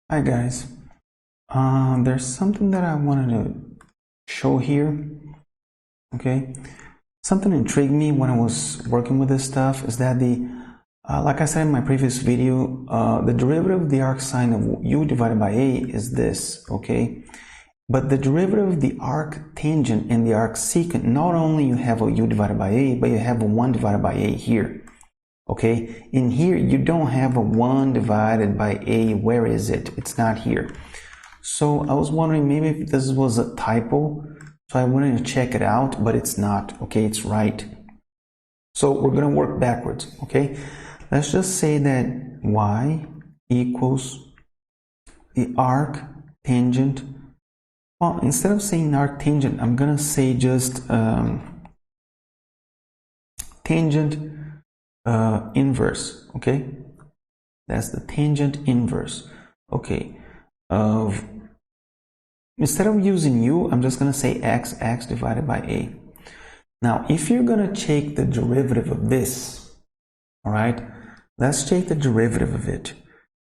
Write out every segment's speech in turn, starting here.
Hi guys, there's something that I wanted to show here. Okay, something intrigued me when I was working with this stuff is that like I said in my previous video, the derivative of the arcsine of u divided by a is this. Okay, but the derivative of the arctangent and the arcsecant, not only you have a u divided by a, but you have a 1 divided by a here. Okay, in here you don't have a 1 divided by a. Where is it? It's not here. So I was wondering maybe if this was a typo, so I wanted to check it out, but it's not. Okay, it's right. So we're going to work backwards. Okay, let's just say that y equals the arctangent. Well, instead of saying arctangent, I'm going to say just tangent inverse. Okay, that's the tangent inverse. Okay, instead of using u, I'm just going to say x divided by a. Now if you're going to take the derivative of this, all right, let's take the derivative of it.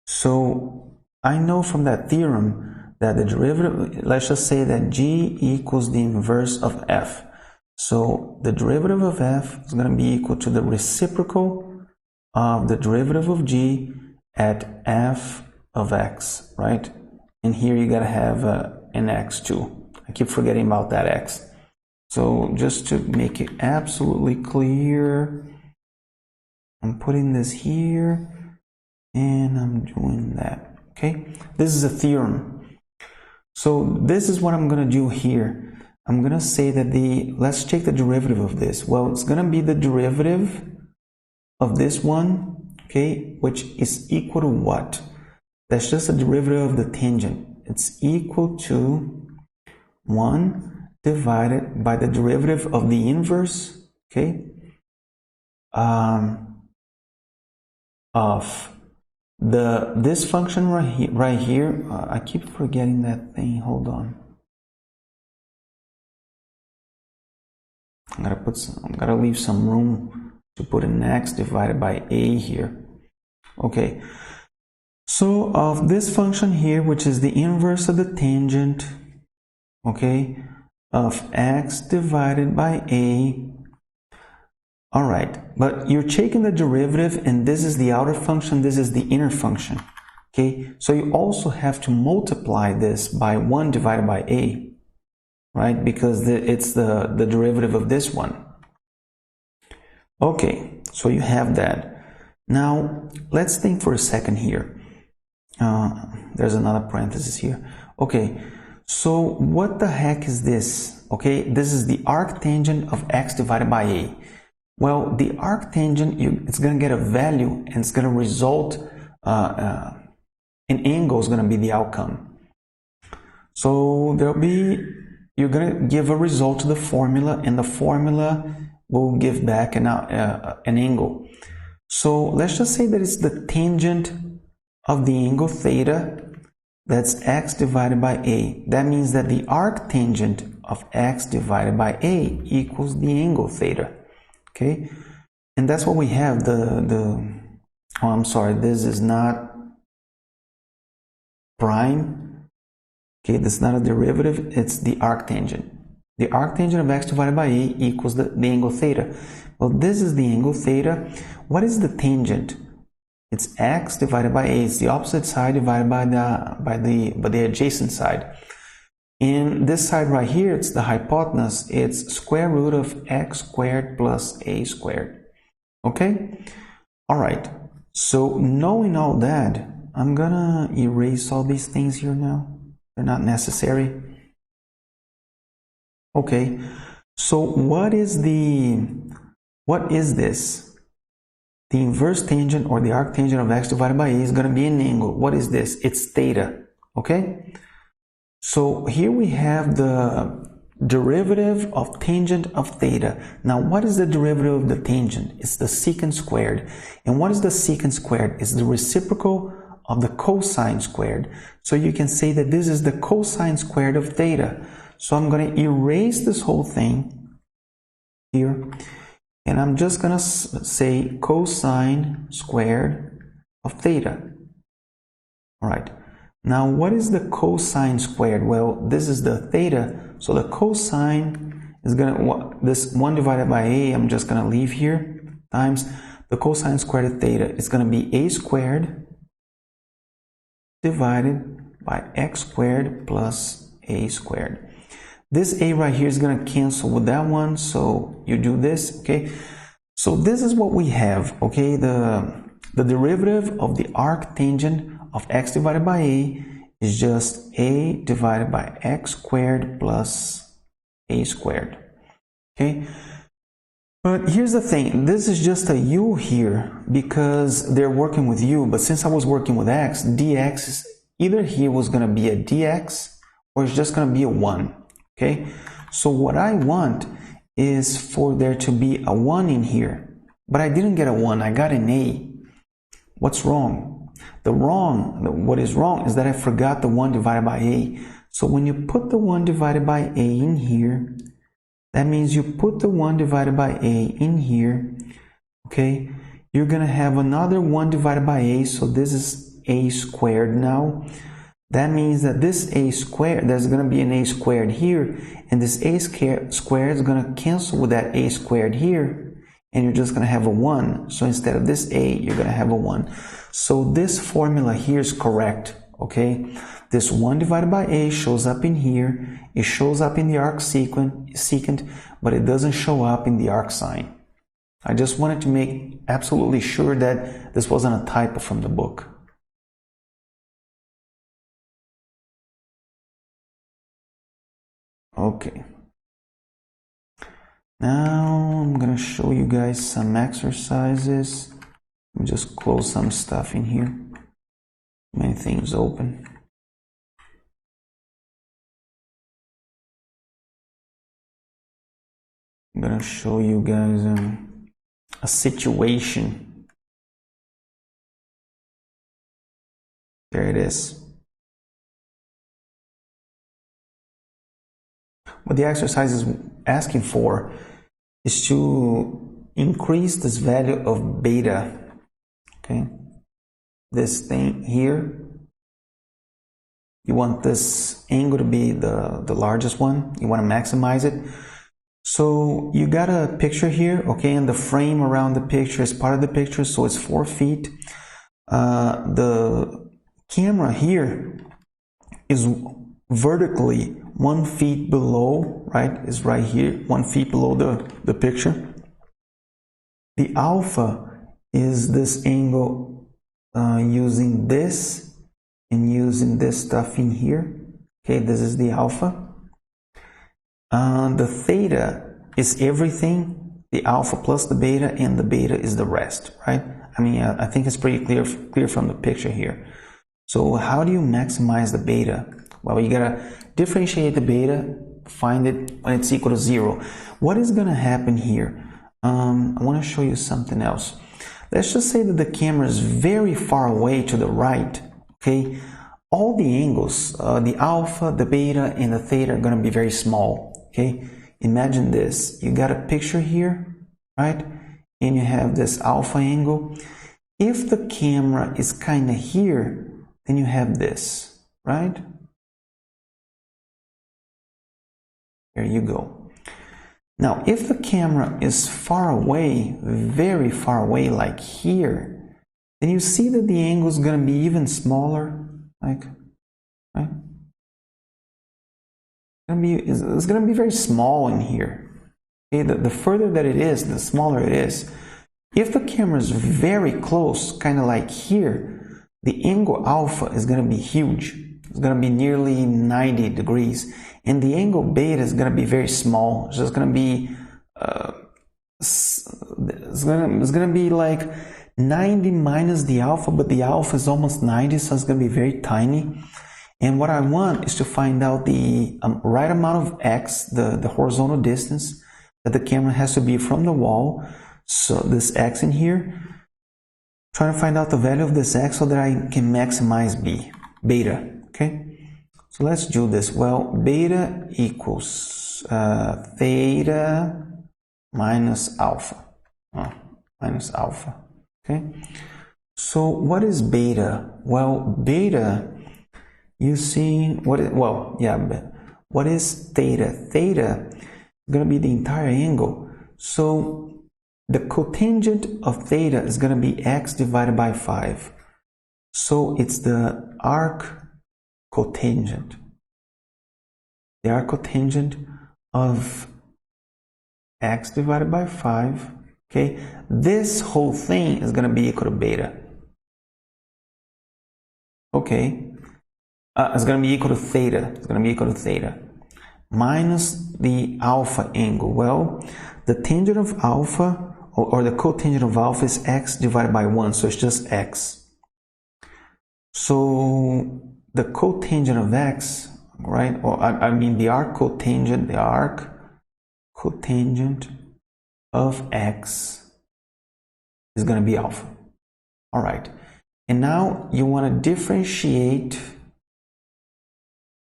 So I know from that theorem that the derivative, let's just say that g equals the inverse of f. So the derivative of f is going to be equal to the reciprocal of the derivative of g at f of x, right? And here you got to have an x too. I keep forgetting about that x. So just to make it absolutely clear, I'm putting this here and I'm doing that. Okay, this is a theorem. So this is what I'm going to do here. I'm going to say that let's take the derivative of this. Well, it's going to be the derivative of this one, okay, which is equal to what? That's just a derivative of the tangent. It's equal to 1 divided by the derivative of the inverse, okay, of this function right here. I keep forgetting that thing. Hold on. I'm gonna leave some room to put an x divided by a here. Okay. So of this function here, which is the inverse of the tangent, okay, of x divided by a. All right, but you're taking the derivative, and this is the outer function, this is the inner function. Okay, so you also have to multiply this by 1 divided by a, right? Because it's the derivative of this one. Okay, so you have that. Now let's think for a second here. There's another parenthesis here. Okay, so what the heck is this? Okay, this is the arctangent of x divided by a. Well, the arctangent, it's going to get a value, and it's going to result, an angle is going to be the outcome. So you're going to give a result to the formula, and the formula will give back an angle. So let's just say that it's the tangent of the angle theta, that's x divided by a. That means that the arctangent of x divided by a equals the angle theta. Okay, and that's what we have. Oh, I'm sorry, this is not prime. Okay, this is not a derivative, it's the arctangent. The arctangent of x divided by a equals the angle theta. Well, this is the angle theta. What is the tangent? It's x divided by a. It's the opposite side divided by the adjacent side. And this side right here, it's the hypotenuse. It's square root of x squared plus a squared. Okay? All right. So knowing all that, I'm gonna erase all these things here now. They're not necessary. Okay. So what is this? The inverse tangent or the arctangent of x divided by a is going to be an angle. What is this? It's theta. Okay? So here we have the derivative of tangent of theta. Now what is the derivative of the tangent? It's the secant squared. And what is the secant squared? It's the reciprocal of the cosine squared. So you can say that this is the cosine squared of theta. So I'm going to erase this whole thing here. And I'm just going to say cosine squared of theta. All right. Now, what is the cosine squared? Well, this is the theta, so the cosine is gonna, this 1 divided by a, I'm just gonna leave here, times the cosine squared of theta is gonna be a squared divided by x squared plus a squared. This a right here is gonna cancel with that one, so you do this, okay? So this is what we have, okay? The derivative of the arctangent of x divided by a is just a divided by x squared plus a squared, okay? But here's the thing, this is just a u here because they're working with u, but since I was working with x, dx is either here was going to be a dx or it's just going to be a 1, okay? So what I want is for there to be a 1 in here, but I didn't get a 1, I got an a. What's wrong? What is wrong is that I forgot the 1 divided by a. So when you put the 1 divided by a in here, that means you put the 1 divided by a in here, okay? You're going to have another 1 divided by a, so this is a squared now. That means that this a squared, there's going to be an a squared here, and this a squared is going to cancel with that a squared here, and you're just going to have a 1. So instead of this a, you're going to have a 1. So this formula here is correct, okay? This 1 divided by a shows up in here, it shows up in the arcsecant, but it doesn't show up in the arcsine. I just wanted to make absolutely sure that this wasn't a typo from the book. Okay. Now I'm gonna show you guys some exercises. Let me just close some stuff in here. Many things open. I'm gonna show you guys a situation. There it is. What the exercise is asking for is to increase this value of beta, okay? This thing here, you want this angle to be the largest one, you want to maximize it. So you got a picture here, okay, and the frame around the picture is part of the picture, so it's 4 feet. The camera here is vertically 1 feet below, right, is right here, 1 feet below the picture. The alpha is this angle using this and using this stuff in here, okay, this is the alpha. The theta is everything, the alpha plus the beta, and the beta is the rest, right? I mean, I think it's pretty clear from the picture here. So how do you maximize the beta? Well, you gotta differentiate the beta, find it when it's equal to 0. What is gonna happen here? I wanna show you something else. Let's just say that the camera is very far away to the right, okay? All the angles, the alpha, the beta, and the theta are gonna be very small, okay? Imagine this, you got a picture here, right? And you have this alpha angle. If the camera is kind of here, then you have this, right? There you go. Now, if the camera is far away, very far away, like here, then you see that the angle is going to be even smaller, like, right? It's going to be very small in here. Okay, the further that it is, the smaller it is. If the camera is very close, kind of like here, the angle alpha is going to be huge. It's going to be nearly 90 degrees. And the angle beta is going to be very small. It's just going to be, it's going to be like 90 minus the alpha, but the alpha is almost 90, so it's going to be very tiny. And what I want is to find out the right amount of x, the horizontal distance that the camera has to be from the wall. So this x in here, trying to find out the value of this x so that I can maximize beta, okay? So let's do this. Well, beta equals theta minus alpha, okay? So what is beta? Well, beta you see what is, well, yeah, but what is theta? Theta is going to be the entire angle. So the cotangent of theta is going to be x divided by 5. So it's the arc cotangent. The arc cotangent of x divided by 5. Okay, this whole thing is going to be equal to beta. Okay, it's going to be equal to theta. It's going to be equal to theta minus the alpha angle. Well, the tangent of alpha or the cotangent of alpha is x divided by 1, so it's just x. So the cotangent of x, right? Or I mean the arc cotangent of x is going to be alpha. All right. And now you want to differentiate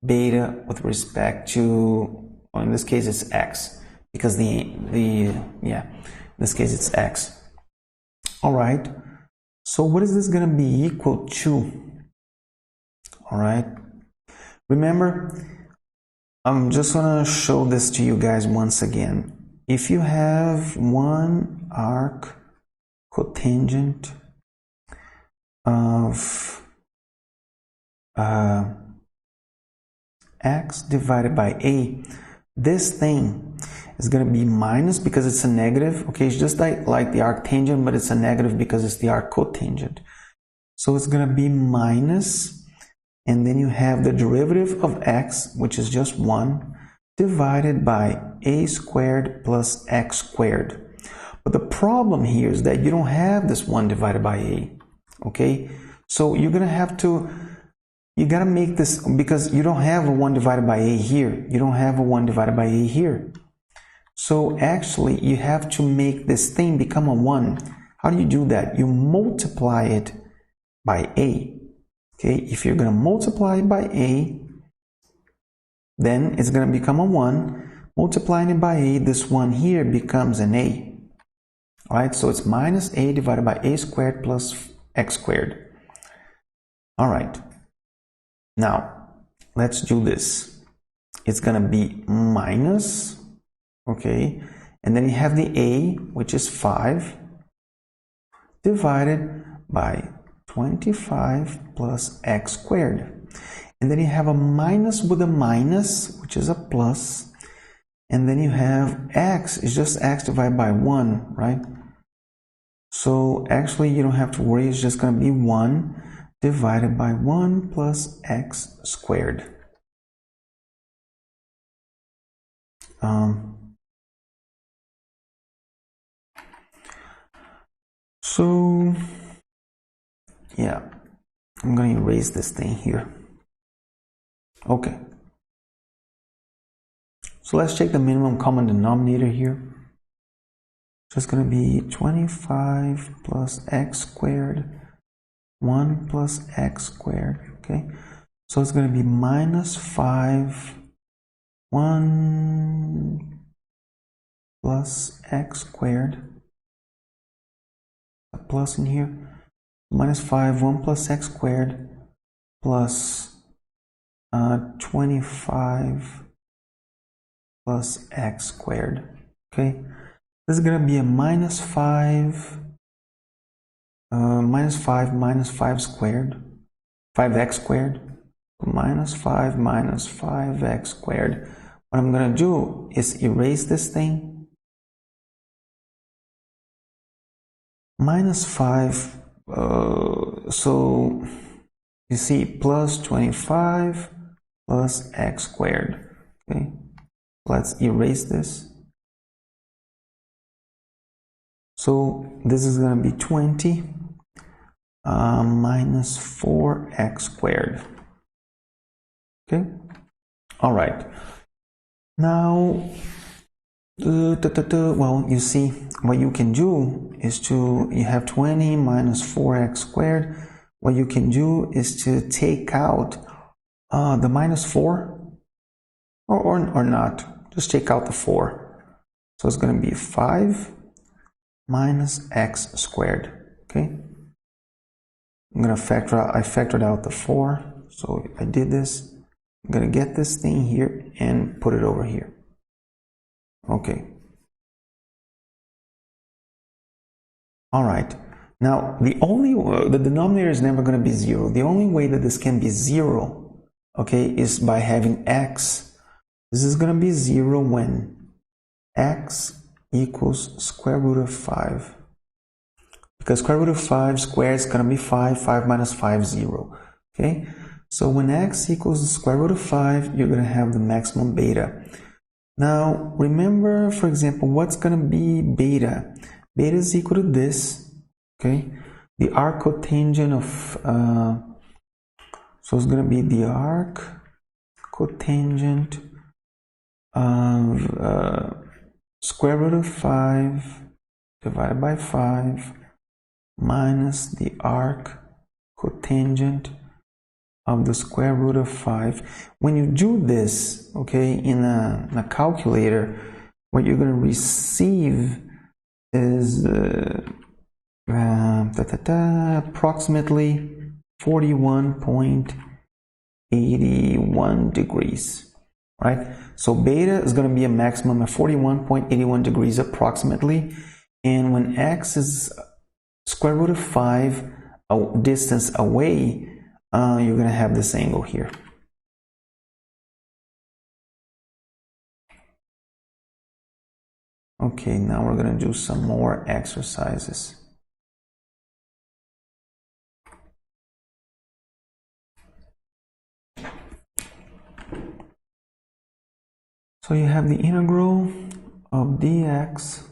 beta with respect to, well, in this case it's x, because in this case it's x. All right. So what is this going to be equal to? All right. Remember, I'm just going to show this to you guys once again. If you have one arc cotangent of x divided by a, this thing is going to be minus because it's a negative. Okay, it's just like the arc tangent, but it's a negative because it's the arc cotangent. So it's going to be minus, and then you have the derivative of x, which is just 1, divided by a squared plus x squared. But the problem here is that you don't have this 1 divided by a. Okay, so you're going to have to, you got to make this, because you don't have a 1 divided by a here. You don't have a 1 divided by a here. So actually you have to make this thing become a 1. How do you do that? You multiply it by a. Okay, if you're going to multiply it by a, then it's going to become a 1. Multiplying it by a, this 1 here becomes an a. All right, so it's minus a divided by a squared plus x squared. All right, now let's do this. It's going to be minus, okay, and then you have the a, which is 5, divided by 25 plus x squared. And then you have a minus with a minus, which is a plus. And then you have x is just x divided by 1, right? So actually you don't have to worry, it's just going to be 1 divided by 1 plus x squared. So yeah, I'm going to erase this thing here. Okay. So let's check the minimum common denominator here. So it's going to be 25 plus x squared, 1 plus x squared, okay? So it's going to be minus 5, 1 plus x squared, a plus in here, minus 5, 1 plus x squared, plus 25 plus x squared, okay? This is going to be a minus 5 minus 5 squared, 5x squared, minus 5x squared. What I'm going to do is erase this thing. Minus 5, so you see plus 25 plus x squared. Okay, let's erase this. So this is going to be 20 minus 4x squared. Okay, all right. Now, well, you see, what you can do is you have 20 minus 4x squared. What you can do is to take out the minus 4, or not, just take out the 4. So it's going to be 5 minus x squared. Okay, I'm going to factor out, I factored out the 4, So I did this. I'm gonna get this thing here and put it over here. Okay. All right. Now the denominator is never going to be 0. The only way that this can be 0, okay, is by having x. This is going to be 0 when x equals square root of 5. Because square root of 5 squared is going to be 5. 5 minus 5, 0. Okay. So when x equals the square root of 5, you're going to have the maximum beta. Now remember, for example, what's going to be beta? Beta is equal to this, okay? The arc cotangent of, so it's going to be the arc cotangent of square root of 5 divided by 5 minus the arc cotangent of the square root of 5. When you do this, okay, in a calculator, what you're going to receive is approximately 41.81 degrees, right? So beta is going to be a maximum of 41.81 degrees approximately, and when x is square root of 5 a distance away, you're going to have this angle here. Okay, now we're going to do some more exercises. So you have the integral of dx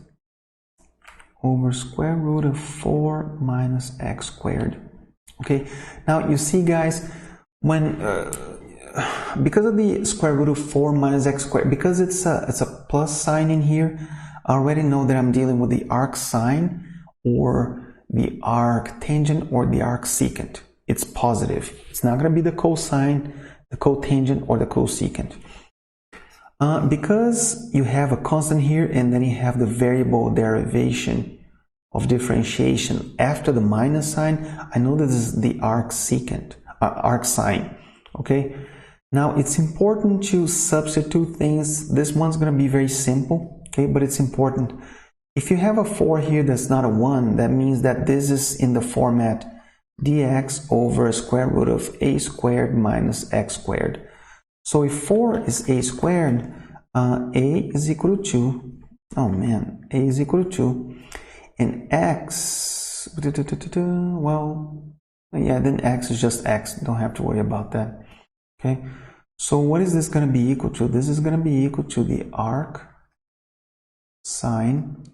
over square root of 4 minus x squared. Okay, now you see, guys, when because of the square root of 4 minus x squared, because it's a plus sign in here, I already know that I'm dealing with the arc sine or the arc tangent or the arc secant. It's positive. It's not going to be the cosine, the cotangent, or the cosecant. Because you have a constant here and then you have the variable derivation of differentiation after the minus sign, I know that this is the arc secant, arc sine. Okay. Now it's important to substitute things. This one's going to be very simple. Okay, but it's important. If you have a 4 here that's not a 1, that means that this is in the format dx over square root of a squared minus x squared. So if 4 is a squared, a is equal to 2. Oh man, a is equal to 2. And x, well, yeah, then x is just x. Don't have to worry about that. Okay, so what is this going to be equal to? This is going to be equal to the arc sine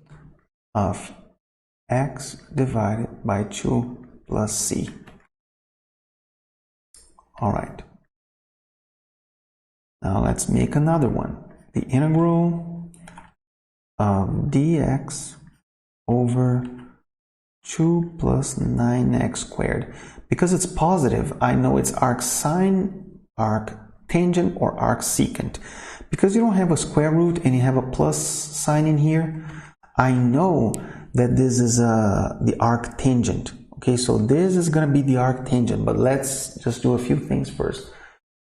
of x divided by 2 plus c. All right. Now let's make another one. The integral of dx over 2 plus 9x squared. Because it's positive, I know it's arc sine, arc tangent, or arc secant. Because you don't have a square root and you have a plus sign in here, I know that this is the arc tangent. Okay, so this is going to be the arc tangent, but let's just do a few things first.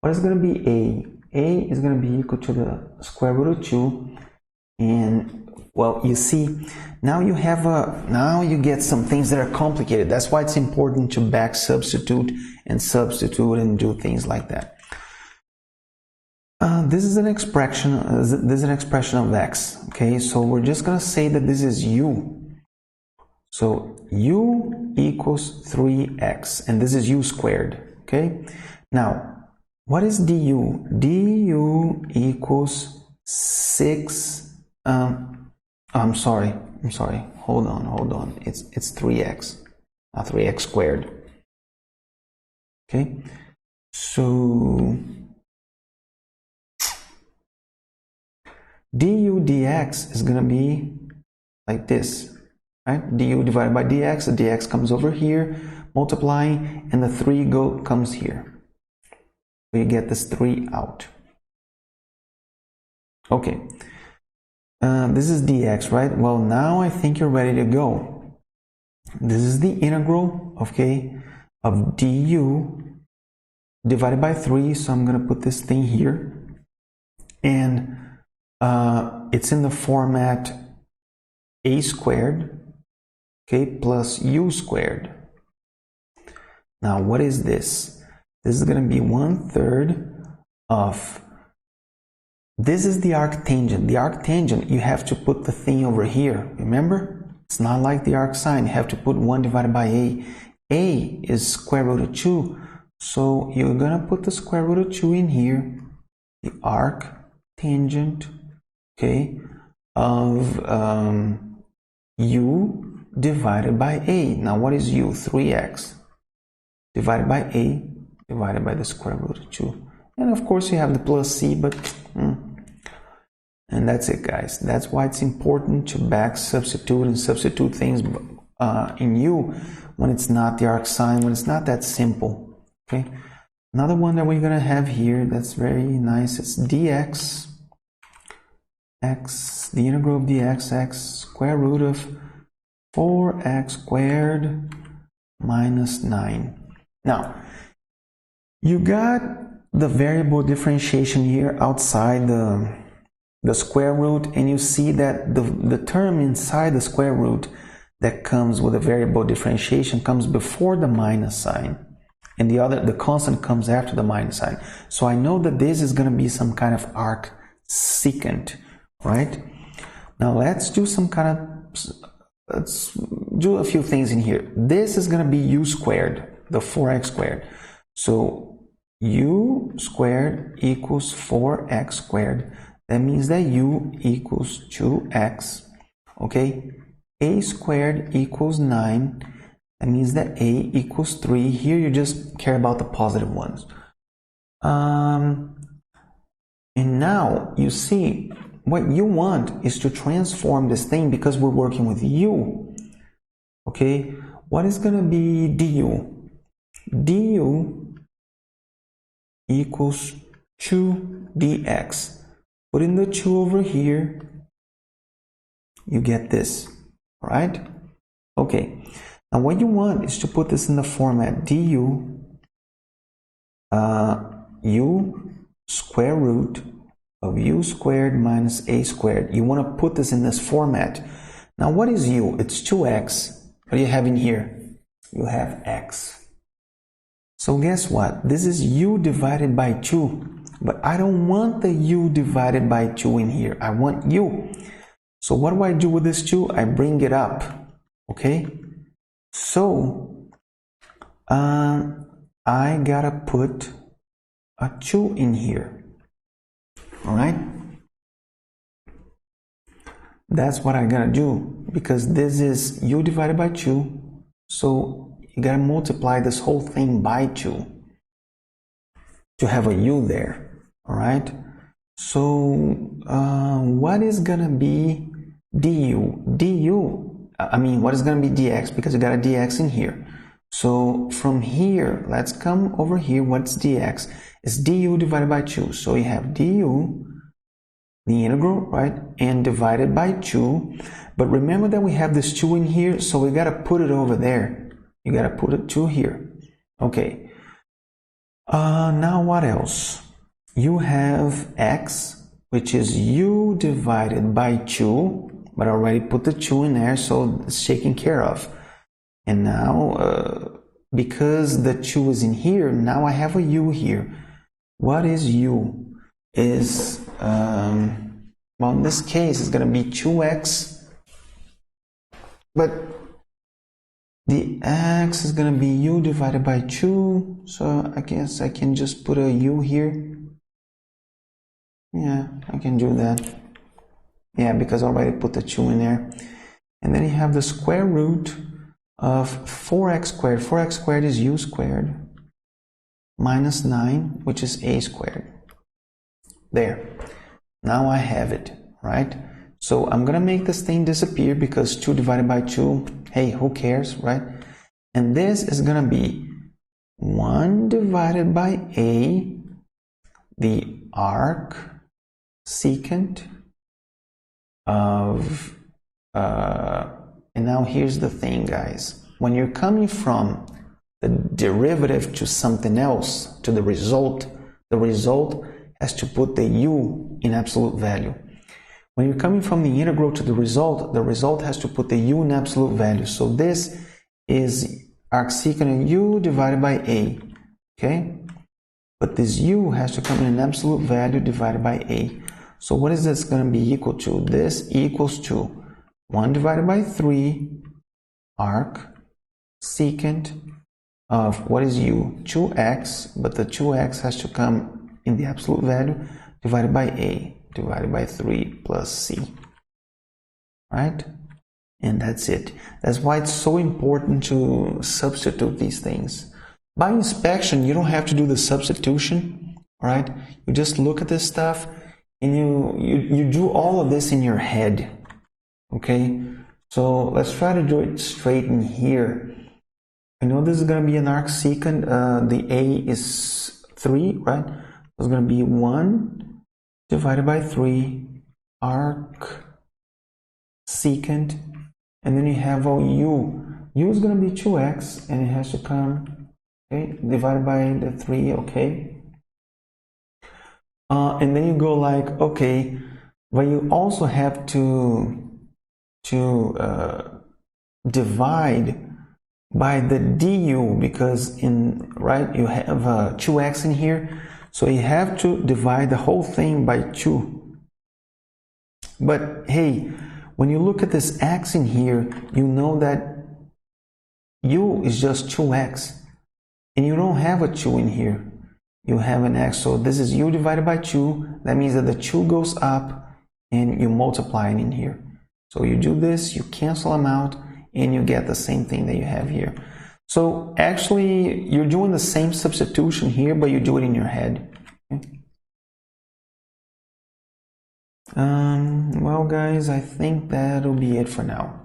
What is going to be a? A is going to be equal to the square root of 2, and well, you see, now you have now you get some things that are complicated. That's why it's important to back substitute and do things like that. This is an expression. This is an expression of x. Okay, so we're just gonna say that this is u. So u equals 3x, and this is u squared. Okay. Now, what is du? Du equals 6. I'm sorry. Hold on. It's 3x, not 3x squared. Okay. So du dx is going to be like this, right? Du divided by dx, the dx comes over here, multiplying, and the 3 comes here. So you get this 3 out. Okay. This is dx, right? Well, now I think you're ready to go. This is the integral, okay, of du divided by 3, so I'm going to put this thing here. And it's in the format a squared, okay, plus u squared. Now, what is this? This is going to be 1/3 of, this is the arctangent. The arctangent, you have to put the thing over here, remember? It's not like the arcsine, you have to put 1 divided by a. A is square root of 2, so you're going to put the square root of 2 in here, the arctangent, okay, of u divided by a. Now, what is u? 3x divided by a divided by the square root of 2. And of course, you have the plus c, but and that's it, guys. That's why it's important to back substitute and substitute things in u when it's not the arcsine, when it's not that simple. Okay. Another one that we're gonna have here that's very nice. It's dx x, the integral of dx x square root of 4x squared minus 9. Now, you got the variable differentiation here outside the square root, and you see that the term inside the square root that comes with a variable differentiation comes before the minus sign, and the constant comes after the minus sign. So I know that this is going to be some kind of arc secant, right? Now let's do let's do a few things in here. This is going to be u squared, the 4x squared. So u squared equals 4x squared. That means that u equals 2x, okay? A squared equals 9. That means that a equals 3. Here you just care about the positive ones. And now you see what you want is to transform this thing because we're working with u. Okay, what is going to be du? Du equals 2 dx. Put in the 2 over here, you get this, right? Okay, now what you want is to put this in the format du u square root of u squared minus a squared. You want to put this in this format. Now what is u? It's 2x. What do you have in here? You have x. So guess what? This is u divided by 2. But I don't want the u divided by 2 in here. I want u. So what do I do with this 2? I bring it up. Okay? So I gotta put a 2 in here. Alright? That's what I gotta do, because this is u divided by 2. So you gotta multiply this whole thing by 2 to have a u there. Alright? So what is gonna be du? What is gonna be dx? Because you got a dx in here. So from here, let's come over here. What's dx? It's du divided by 2. So you have du, the integral, right? And divided by 2. But remember that we have this 2 in here, so we gotta put it over there. You gotta put it 2 here. Okay. Now what else? You have x, which is u divided by 2, but I already put the 2 in there, so it's taken care of. And now, because the 2 is in here, now I have a u here. What is u? Is, well, in this case, it's going to be 2x, but the x is going to be u divided by 2, so I guess I can just put a u here. Yeah, I can do that. Yeah, because I already put the 2 in there. And then you have the square root of 4x squared. 4x squared is u squared minus 9, which is a squared. There. Now I have it, right? So I'm going to make this thing disappear because 2 divided by 2, hey, who cares, right? And this is going to be 1 divided by a, the arc secant of, and now here's the thing, guys. When you're coming from the derivative to something else, to the result has to put the u in absolute value. When you're coming from the integral to the result has to put the u in absolute value. So this is arcsecant u divided by a, okay? But this u has to come in an absolute value divided by a. So what is this going to be equal to? This equals to 1 divided by 3 arcsecant of, what is u? 2x, but the 2x has to come in the absolute value divided by a, divided by 3 plus c, right? And that's it. That's why it's so important to substitute these things. By inspection, you don't have to do the substitution, right? You just look at this stuff and you do all of this in your head, okay? So let's try to do it straight in here. I know this is going to be an arcsecant. The a is 3, right? So it's going to be 1 divided by 3 arcsecant, and then you have our u. U is going to be 2x, and it has to come, okay, divided by the 3, okay? And then you go like, okay, but you also have to divide by the du, because right, you have 2x in here, so you have to divide the whole thing by 2. But hey, when you look at this x in here, you know that u is just 2x, and you don't have a 2 in here. You have an x, so this is u divided by 2. That means that the 2 goes up and you multiply it in here. So you do this, you cancel them out, and you get the same thing that you have here. So actually, you're doing the same substitution here, but you do it in your head. Okay? Well, guys, I think that'll be it for now.